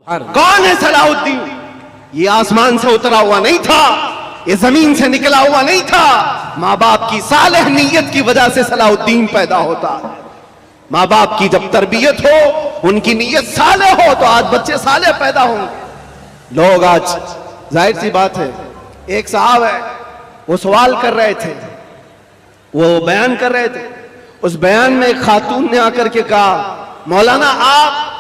کون ہے صلاح الدین؟ یہ آسمان سے اترا ہوا نہیں تھا، یہ زمین سے نکلا ہوا نہیں تھا، ماں باپ کی صالح نیت کی وجہ سے صلاح الدین پیدا ہوتا ہے۔ ماں باپ کی جب تربیت ہو، ان کی نیت صالح ہو تو آج بچے صالح پیدا ہوں۔ لوگ آج ظاہر سی بات ہے، ایک صاحب ہے وہ سوال کر رہے تھے، وہ بیان کر رہے تھے، اس بیان میں ایک خاتون نے آ کر کے کہا مولانا آپ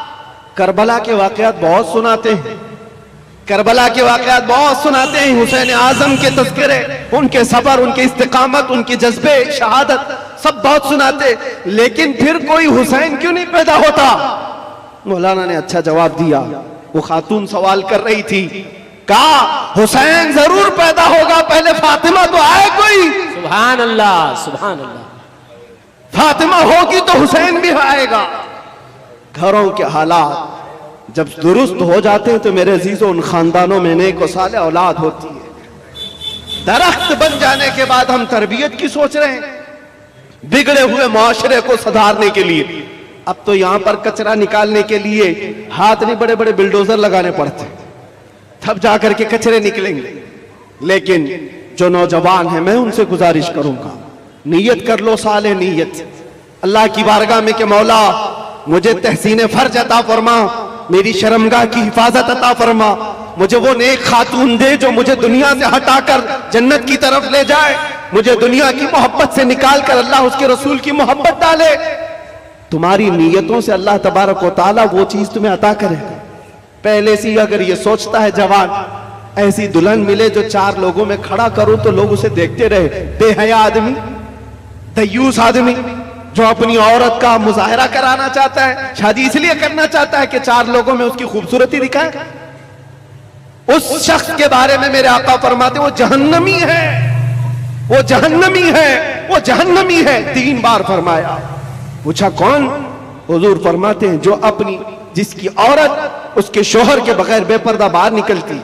کربلا کے واقعات بہت سناتے ہیں، کربلا کے واقعات بہت سناتے ہیں، حسین اعظم کے تذکرے، ان کے صبر، ان کے استقامت، ان کے جذبے شہادت سب بہت سناتے، لیکن پھر کوئی حسین کیوں نہیں پیدا ہوتا؟ مولانا نے اچھا جواب دیا۔ وہ خاتون سوال کر رہی تھی، کہا حسین ضرور پیدا ہوگا، پہلے فاطمہ تو آئے کوئی۔ سبحان اللہ، سبحان اللہ۔ فاطمہ ہوگی تو حسین بھی آئے گا۔ گھروں کے حالات جب درست ہو جاتے ہیں تو میرے عزیزوں ان خاندانوں میں نیک و صالح اولاد ہوتی ہے۔ درخت بن جانے کے بعد ہم تربیت کی سوچ رہے ہیں، بگڑے ہوئے معاشرے کو سدھارنے کے لیے۔ اب تو یہاں پر کچرا نکالنے کے لیے ہاتھ نہیں، بڑے بڑے بلڈوزر لگانے پڑتے ہیں، تب جا کر کے کچرے نکلیں گے۔ لیکن جو نوجوان ہیں میں ان سے گزارش کروں گا، نیت کر لو صالح نیت، اللہ کی بارگاہ میں کہ مولا مجھے تحسین فرج عطا فرما، میری شرمگاہ کی حفاظت عطا فرما، مجھے وہ نیک خاتون دے جو مجھے دنیا سے ہٹا کر جنت کی طرف لے جائے، مجھے دنیا کی محبت سے نکال کر اللہ اس کے رسول کی محبت ڈالے۔ تمہاری نیتوں سے اللہ تبارک و تعالیٰ وہ چیز تمہیں عطا کرے گا۔ پہلے سے اگر یہ سوچتا ہے جوان ایسی دلہن ملے جو چار لوگوں میں کھڑا کروں تو لوگ اسے دیکھتے رہے، بے حیا آدمی، دیوس آدمی جو اپنی عورت کا مظاہرہ کرانا چاہتا ہے، شادی اس لیے کرنا چاہتا ہے کہ چار لوگوں میں اس کی خوبصورتی دکھائے، اس شخص کے بارے میں میرے آقا فرماتے ہیں وہ جہنمی ہے، وہ جہنمی ہے، وہ جہنمی ہے، 3 بار فرمایا۔ پوچھا کون؟ حضور فرماتے ہیں جو اپنی جس کی عورت اس کے شوہر کے بغیر بے پردہ باہر نکلتی،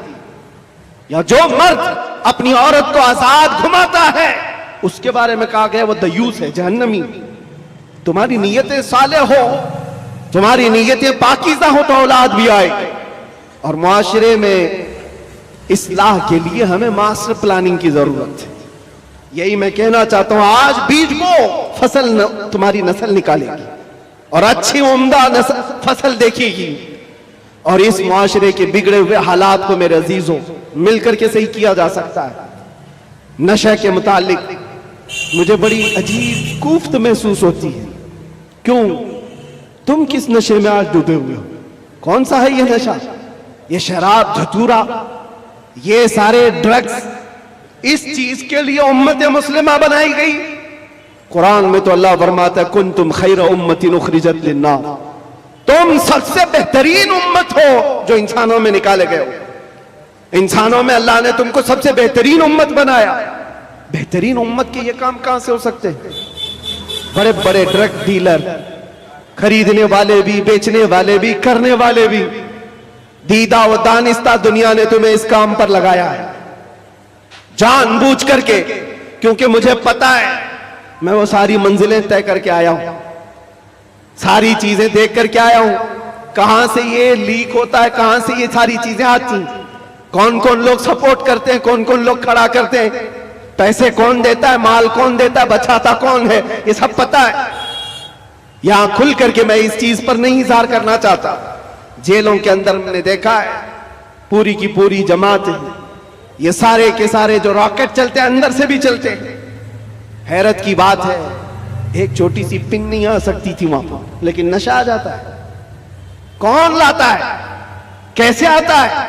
یا جو مرد اپنی عورت کو آزاد گھماتا ہے، اس کے بارے میں کہا گیا وہ دیوس ہے، جہنمی۔ تمہاری نیتیں صالح ہو، تمہاری نیتیں پاکیزہ ہو تو اولاد بھی آئے۔ اور معاشرے میں اصلاح کے لیے ہمیں ماسٹر پلاننگ کی ضرورت ہے۔ یہی میں کہنا چاہتا ہوں، آج بیج بو، فصل تمہاری نسل نکالے گی اور اچھی عمدہ فصل دیکھے گی۔ اور اس معاشرے کے بگڑے ہوئے حالات کو میرے عزیزوں مل کر کے صحیح کیا جا سکتا ہے۔ نشے کے متعلق مجھے بڑی عجیب کوفت محسوس ہوتی ہے۔ کیوں؟ تم کس نشے میں آج ڈوبے ہوئے ہو؟ کون سا ہے یہ نشہ؟ یہ شراب، دھتورا، یہ سارے ڈرگز، اس چیز کے لیے امت مسلمہ بنائی گئی۔ قرآن میں تو اللہ فرماتا ہے کنتم خیر امت اخرجت للناس، تم سب سے بہترین امت ہو جو انسانوں میں نکالے گئے ہو۔ انسانوں میں اللہ نے تم کو سب سے بہترین امت بنایا۔ بہترین امت کے یہ کام کہاں سے ہو سکتے ہیں؟ بڑے بڑے ڈرگ ڈیلر، خریدنے والے بھی، بیچنے والے بھی، کرنے والے بھی، دیدہ و دانستہ دنیا نے تمہیں اس کام پر لگایا ہے جان بوجھ کر کے، کیونکہ مجھے پتا ہے میں وہ ساری منزلیں طے کر کے آیا ہوں، ساری چیزیں دیکھ کر کے آیا ہوں، کہاں سے یہ لیک ہوتا ہے، کہاں سے یہ ساری چیزیں آتی ہیں، کون کون لوگ سپورٹ کرتے ہیں، کون کون لوگ کھڑا کرتے ہیں، پیسے کون دیتا ہے، مال کون دیتا ہے، بچاتا کون ہے، یہ سب پتا ہے۔ یہاں کھل کر کے میں اس چیز پر نہیں اظہار کرنا چاہتا۔ جیلوں کے اندر میں نے دیکھا ہے پوری کی پوری جماعت، یہ سارے کے سارے جو راکٹ چلتے ہیں اندر سے بھی چلتے ہیں۔ حیرت کی بات ہے ایک چھوٹی سی پن نہیں آ سکتی تھی وہاں پر، لیکن نشہ آ جاتا ہے۔ کون لاتا ہے، کیسے آتا ہے؟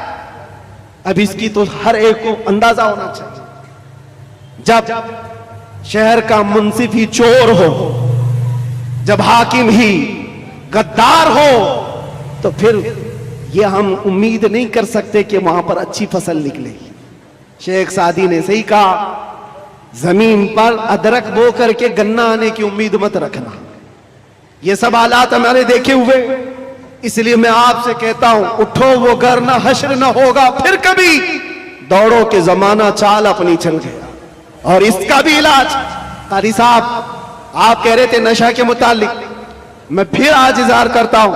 اب اس کی تو ہر ایک کو اندازہ ہونا چاہیے۔ جب شہر کا منصف ہی چور ہو، جب حاکم ہی غدار ہو، تو پھر یہ ہم امید نہیں کر سکتے کہ وہاں پر اچھی فصل نکلے گی۔ شیخ سعدی نے صحیح کہا، زمین پر ادرک بو کر کے گنا آنے کی امید مت رکھنا۔ یہ سب حالات ہمارے دیکھے ہوئے، اس لیے میں آپ سے کہتا ہوں اٹھو وہ گھر نہ حشر نہ ہوگا پھر کبھی، دوڑو کہ زمانہ چال اپنی چل گیا۔ اور اس کا بھی علاج، قاری صاحب آپ کہہ رہے تھے نشہ کے متعلق، میں پھر آج اظہار کرتا ہوں،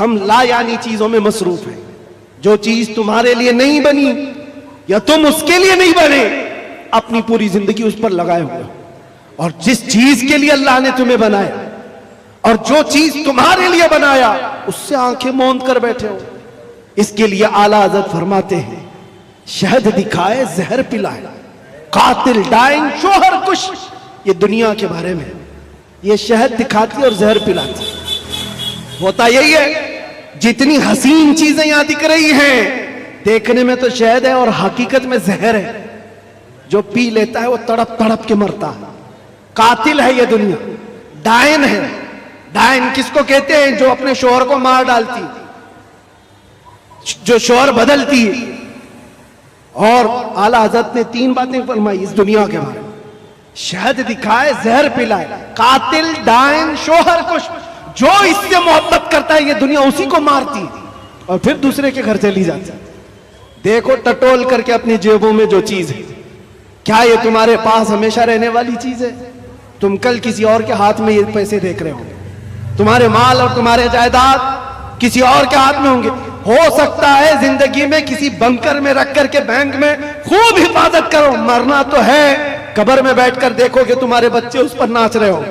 ہم لا یعنی چیزوں میں مصروف ہیں. جو چیز تمہارے لیے نہیں بنی یا تم اس کے لیے نہیں بنے, اپنی پوری زندگی اس پر لگائے ہوئے. اور جس چیز کے لیے اللہ نے تمہیں بنایا اور جو چیز تمہارے لیے بنایا اس سے آنکھیں موند کر بیٹھے ہو. اس کے لیے اعلیٰ حضرت فرماتے ہیں, شہد دکھائے زہر پلائے, قاتل ڈائن شوہر کش. یہ دنیا کے بارے میں, یہ شہد دکھاتی اور زہر پلاتی. ہوتا یہی ہے, جتنی حسین چیزیں یہاں دکھ رہی ہیں دیکھنے میں تو شہد ہے اور حقیقت میں زہر ہے. جو پی لیتا ہے وہ تڑپ تڑپ کے مرتا ہے. قاتل ہے یہ دنیا, ڈائن ہے. ڈائن کس کو کہتے ہیں؟ جو اپنے شوہر کو مار ڈالتی, جو شوہر بدلتی ہے. اور اعلیٰ حضرت نے 3 باتیں فرمائی اس دنیا کے بارے میں, شہد دکھائے زہر پلائے, قاتل ڈائن شوہر کش. جو اس سے محبت کرتا ہے یہ دنیا اسی کو مارتی اور پھر دوسرے کے گھر چلی جاتی. دیکھو ٹٹول کر کے اپنی جیبوں میں جو چیز ہے, کیا یہ تمہارے پاس ہمیشہ رہنے والی چیز ہے؟ تم کل کسی اور کے ہاتھ میں یہ پیسے دیکھ رہے ہو. تمہارے مال اور تمہارے جائیداد کسی اور کے ہاتھ میں ہوں گے. ہو سکتا ہے زندگی میں کسی بنکر میں رکھ کر کے بینک میں خوب حفاظت کرو, مرنا تو ہے. قبر میں بیٹھ کر دیکھو کہ تمہارے بچے اس پر ناچ رہے ہو.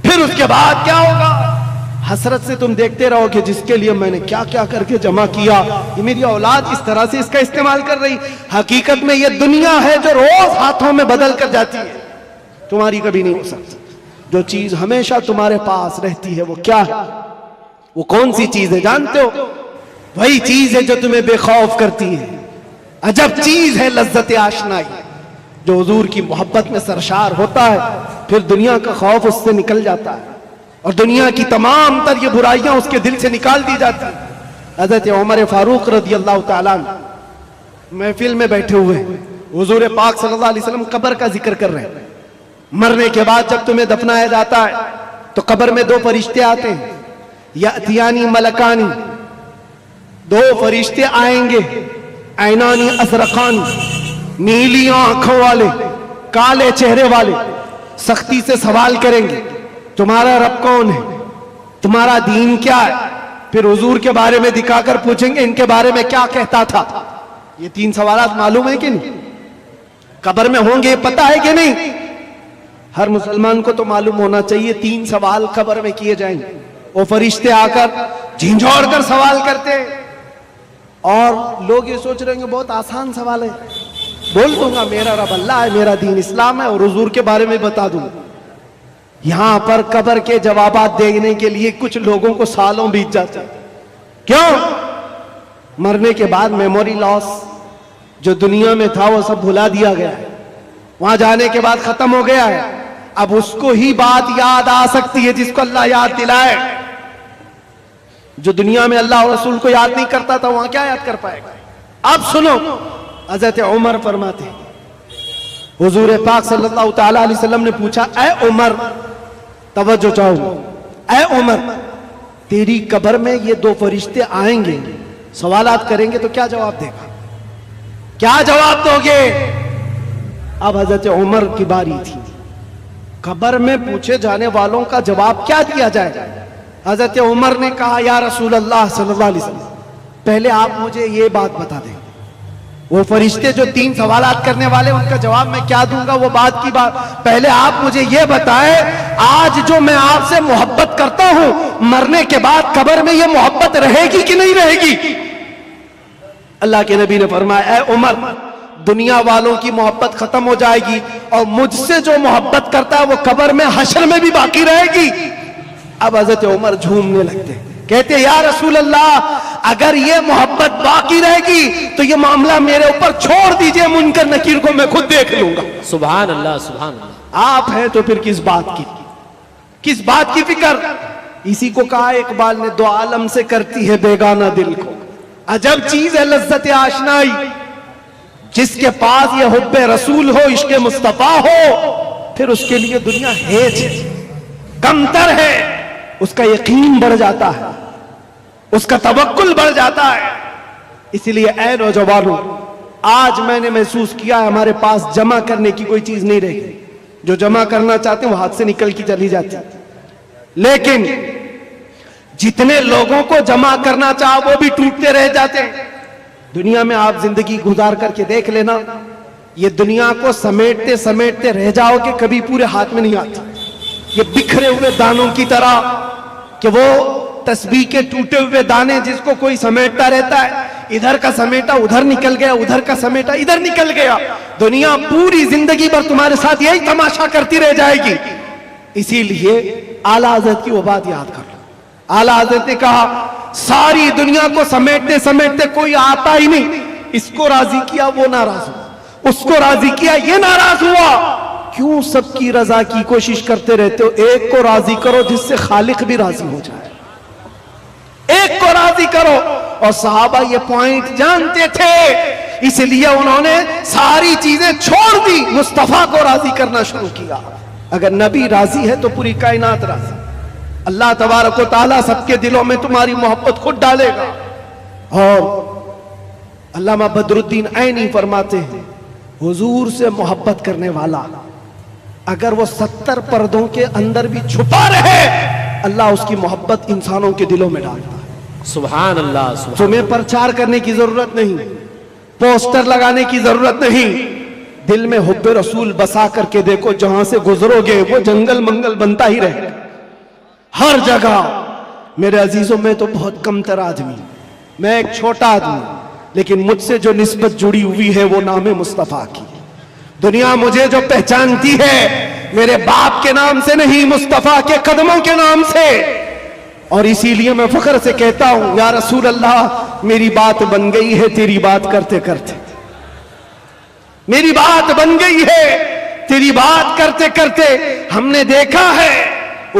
پھر اس کے بعد کیا ہوگا؟ حسرت سے تم دیکھتے رہو کہ جس کے لیے میں نے کیا کیا کر کے جمع کیا, یہ میری اولاد اس طرح سے اس کا استعمال کر رہی. حقیقت میں یہ دنیا ہے جو روز ہاتھوں میں بدل کر جاتی ہے, تمہاری کبھی نہیں ہو سکتی. جو چیز ہمیشہ تمہارے پاس رہتی ہے وہ کیا ہے؟ وہ کون سی چیز ہے جانتے ہو؟ وہی چیز ہے جو تمہیں بے خوف کرتی ہے. عجب چیز ہے لذت آشنائی. جو حضور کی محبت میں سرشار ہوتا ہے پھر دنیا کا خوف اس سے نکل جاتا ہے اور دنیا کی تمام تر یہ برائیاں اس کے دل سے نکال دی جاتی ہیں. حضرت عمر فاروق رضی اللہ تعالیٰ عنہ محفل میں بیٹھے ہوئے ہیں, حضور پاک صلی اللہ علیہ وسلم قبر کا ذکر کر رہے ہیں. مرنے کے بعد جب تمہیں دفنایا جاتا ہے تو قبر میں 2 فرشتے آتے ہیں, یاتیانی ملکانی. 2 فرشتے آئیں گے, عینانی ازرقانی, نیلی آنکھوں والے, کالے چہرے والے. سختی سے سوال کریں گے, تمہارا رب کون ہے, تمہارا دین کیا ہے. پھر حضور کے بارے میں دکھا کر پوچھیں گے ان کے بارے میں کیا کہتا تھا. یہ 3 سوالات معلوم ہے کہ نہیں؟ قبر میں ہوں گے, پتہ ہے کہ نہیں؟ ہر مسلمان کو تو معلوم ہونا چاہیے 3 سوال قبر میں کیے جائیں گے. وہ فرشتے آ کر جھنجھوڑ کر سوال کرتے, اور لوگ یہ سوچ رہے ہیں کہ بہت آسان سوال ہے, بول دوں گا میرا رب اللہ ہے, میرا دین اسلام ہے, اور حضور کے بارے میں بتا دوں. یہاں پر قبر کے جوابات دینے کے لیے کچھ لوگوں کو سالوں بیت جاتے ہیں. کیوں؟ مرنے کے بعد میموری لاس, جو دنیا میں تھا وہ سب بھلا دیا گیا ہے, وہاں جانے کے بعد ختم ہو گیا ہے. اب اس کو ہی بات یاد آ سکتی ہے جس کو اللہ یاد دلائے. جو دنیا میں اللہ اور رسول کو یاد نہیں کرتا تھا وہاں کیا یاد کر پائے گا. اب سنو, حضرت عمر فرماتے ہیں, حضور پاک صلی اللہ تعالیٰ علیہ وسلم نے پوچھا, اے عمر, توجہ چاہو, اے عمر, تیری قبر میں یہ 2 فرشتے آئیں گے, سوالات کریں گے تو کیا جواب دے گا؟ کیا جواب دو گے؟ اب حضرت عمر کی باری تھی. قبر میں پوچھے جانے والوں کا جواب کیا دیا جائے؟ حضرت عمر نے کہا, یا رسول اللہ صلی اللہ علیہ وسلم, پہلے آپ مجھے یہ بات بتا دیں, وہ فرشتے جو 3 سوالات کرنے والے ان کا جواب میں کیا دوں گا وہ بات کی بات, پہلے آپ مجھے یہ بتائیں, آج جو میں آپ سے محبت کرتا ہوں مرنے کے بعد قبر میں یہ محبت رہے گی کہ نہیں رہے گی؟ اللہ کے نبی نے فرمایا, اے عمر, دنیا والوں کی محبت ختم ہو جائے گی اور مجھ سے جو محبت کرتا ہے وہ قبر میں حشر میں بھی باقی رہے گی. اب حضرت عمر جھومنے لگتے, کہتے یا رسول اللہ, اگر یہ محبت باقی رہے گی تو یہ معاملہ میرے اوپر چھوڑ دیجئے, منکر نکیر کو میں خود دیکھ لوں گا. سبحان اللہ, سبحان اللہ. آپ ہیں تو پھر کس بات کی فکر؟ اسی کو کہا اقبال نے, 2 عالم سے کرتی ہے بیگانہ دل کو. عجب چیز ہے لذت آشنائی, جس کے پاس یہ حب رسول ہو, عشق مصطفیٰ ہو, پھر اس کے لیے دنیا ہیچ کمتر ہے, اس کا یقین بڑھ جاتا ہے, اس کا توکل بڑھ جاتا ہے. اس لیے اے نوجوانوں, آج میں نے محسوس کیا ہے ہمارے پاس جمع کرنے کی کوئی چیز نہیں رہی. جو جمع کرنا چاہتے ہیں وہ ہاتھ سے نکل کی چلی جاتی, لیکن جتنے لوگوں کو جمع کرنا چاہا وہ بھی ٹوٹتے رہ جاتے ہیں. دنیا میں آپ زندگی گزار کر کے دیکھ لینا, یہ دنیا کو سمیٹتے سمیٹتے رہ جاؤ کہ کبھی پورے ہاتھ میں نہیں آتی. یہ بکھرے ہوئے دانوں کی طرح کہ وہ تسبیح کے ٹوٹے ہوئے دانے جس کو کوئی سمیٹتا رہتا ہے, ادھر کا سمیٹا ادھر نکل گیا, ادھر کا سمیٹا ادھر نکل گیا. دنیا پوری زندگی بھر تمہارے ساتھ یہی تماشا کرتی رہ جائے گی. اسی لیے اعلیٰ حضرت کی وہ بات یاد کر لو. اعلیٰ حضرت نے کہا ساری دنیا کو سمیٹتے سمیٹتے کوئی آتا ہی نہیں, اس کو راضی کیا وہ ناراض ہوا, اس کو راضی کیا یہ ناراض ہوا. کیوں سب کی رضا کی کوشش کرتے رہتے ہو؟ ایک کو راضی کرو جس سے خالق بھی راضی ہو جائے, ایک کو راضی کرو. اور صحابہ یہ پوائنٹ جانتے تھے, اس لیے انہوں نے ساری چیزیں چھوڑ دی, مصطفیٰ کو راضی کرنا شروع کیا. اگر نبی راضی ہے تو پوری کائنات راضی. اللہ تبارک و تعالیٰ سب کے دلوں میں تمہاری محبت خود ڈالے گا. اور علامہ بدر الدین عینی فرماتے ہیں حضور سے محبت کرنے والا اگر وہ 70 پردوں کے اندر بھی چھپا رہے, اللہ اس کی محبت انسانوں کے دلوں میں ڈالتا ہے. سبحان اللہ, سبحان. تمہیں پرچار کرنے کی ضرورت نہیں, پوسٹر لگانے کی ضرورت نہیں. دل میں حب رسول بسا کر کے دیکھو, جہاں سے گزرو گے وہ جنگل منگل بنتا ہی رہے گا ہر جگہ. میرے عزیزوں میں تو بہت کم تر آدمی, میں ایک چھوٹا آدمی, لیکن مجھ سے جو نسبت جڑی ہوئی ہے وہ نام مصطفیٰ کی. دنیا مجھے جو پہچانتی ہے میرے باپ کے نام سے نہیں, مصطفیٰ کے قدموں کے نام سے. اور اسی لیے میں فخر سے کہتا ہوں یا رسول اللہ میری بات بن گئی ہے تیری بات کرتے کرتے, میری بات بن گئی ہے تیری بات کرتے کرتے. ہم نے دیکھا ہے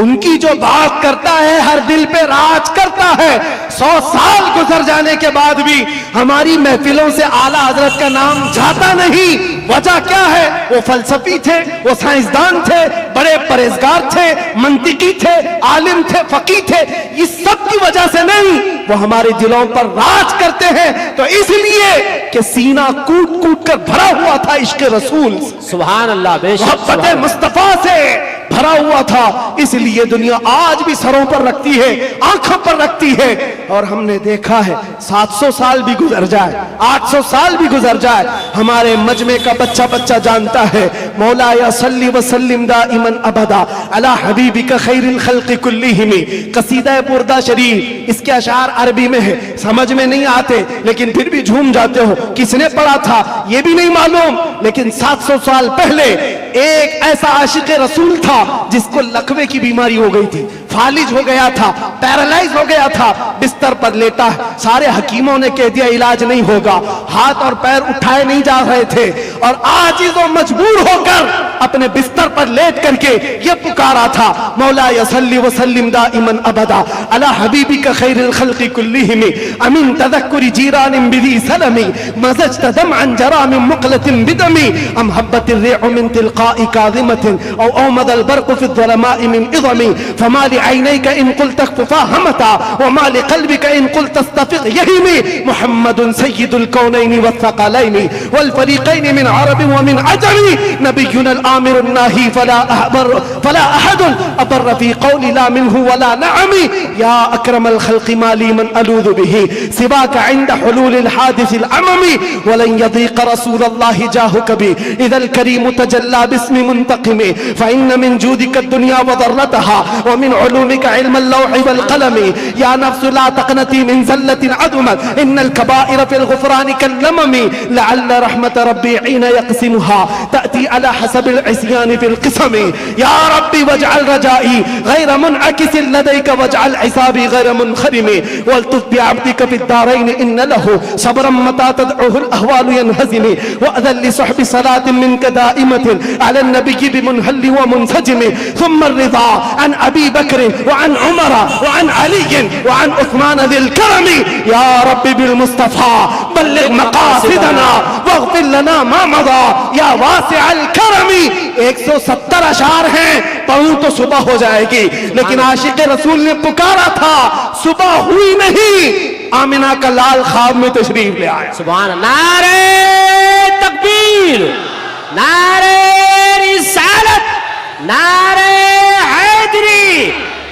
ان کی جو بات کرتا ہے ہر دل پہ راج کرتا ہے. 100 سال گزر جانے کے بعد بھی ہماری محفلوں سے اعلیٰ حضرت کا نام جاتا نہیں. وجہ کیا ہے؟ وہ فلسفی تھے, وہ سائنسدان تھے, بڑے پرہیزگار تھے, منطقی تھے, عالم تھے, فقیہ تھے. اس سب کی وجہ سے نہیں, وہ ہمارے دلوں پر راج کرتے ہیں. تو اس لیے کہ سینہ کوٹ کوٹ کر بھرا ہوا تھا عشق رسول, سبحان اللہ, بے شک, محبت مصطفیٰ سے بھرا ہوا تھا. اس لیے دنیا آج بھی سروں پر رکھتی ہے, آنکھوں پر رکھتی ہے. اور ہم نے دیکھا ہے 700 سال بھی گزر جائے, 800 سال بھی گزر جائے, ہمارے مجمع کا بچہ بچہ جانتا ہے مولا یا صلی وسلم دائما ابدا علی حبیبک خیر الخلق کلہم. قصیدہ بردہ شریف, اس کے اشعار عربی میں ہے, سمجھ میں نہیں آتے لیکن پھر بھی جھوم جاتے ہو. کس نے پڑھا تھا یہ بھی نہیں معلوم, لیکن 700 سال پہلے ایک ایسا عاشق رسول تھا جس کو لقوے کی بیماری ہو گئی تھی, فالج ہو گیا تھا, پیرالائز ہو گیا تھا, بستر پر لیٹا ہے. سارے حکیموں نے کہہ دیا علاج نہیں ہوگا, ہاتھ اور پیر اٹھائے نہیں جا رہے تھے, اور عاجز و مجبور ہو کر اپنے بستر پر لیٹ کر کے یہ پکارا تھا مولا صلی وسلم دائما ابدا علی حبیبک خیر الخلق کلہم امن تذکر جیران بذی سلم مزجت دمعا جرى من مقلة بدم ام هبت الريح من تلقاء كاظمة او اومض البرق في الظلماء من اظم فما لعينيك ان قلت اكففا همتا وما لقلبك ان قلت استفق يهمي محمد سيد الكونين والثقلين والفريقين من عرب ومن عجم نبينا الآمر الناهي فلا أحد أبر في قول لا منه ولا نعم يا أكرم الخلق ما لي من ألوذ به سواك عند حلول الحادث العمم ولن يضيق رسول الله جاهك بي إذا الكريم تجلى باسم منتقم فإن من جودك الدنيا وضرتها ومن علومك علم اللوح والقلم يا نفس لا تقنتي من زلة عدمت إن الكبائر في الغفران كاللمم لعل رحمة ربي حين يقسمها تأتي على حسب العصيان في القسم يا ربي واجعل رجائي غير منعكس لديك واجعل حسابي غير منخرم والطف بعبدك في الدارين إن له صبرا متى تدعوه الأهوال ينهزم وأذن لصحب صلاة منك دائمة على النبي بمنهل ومنسجم ثم الرضا عن أبي بكر وعن عمر وعن علي وعن عثمان ذي الكرم يا رب بالمصطفى بلغ مقاصدنا واغفر لنا ما مضى یا واسع الکرم. 170 اشعار ہیں, پڑھوں تو صبح ہو جائے گی, لیکن عاشق رسول نے پکارا تھا, صبح ہوئی نہیں, آمنہ کا لال خواب میں تشریف لے آیا. سبحان اللہ, نعرہ تکبیر, نعرہ رسالت, نعرہ حیدری,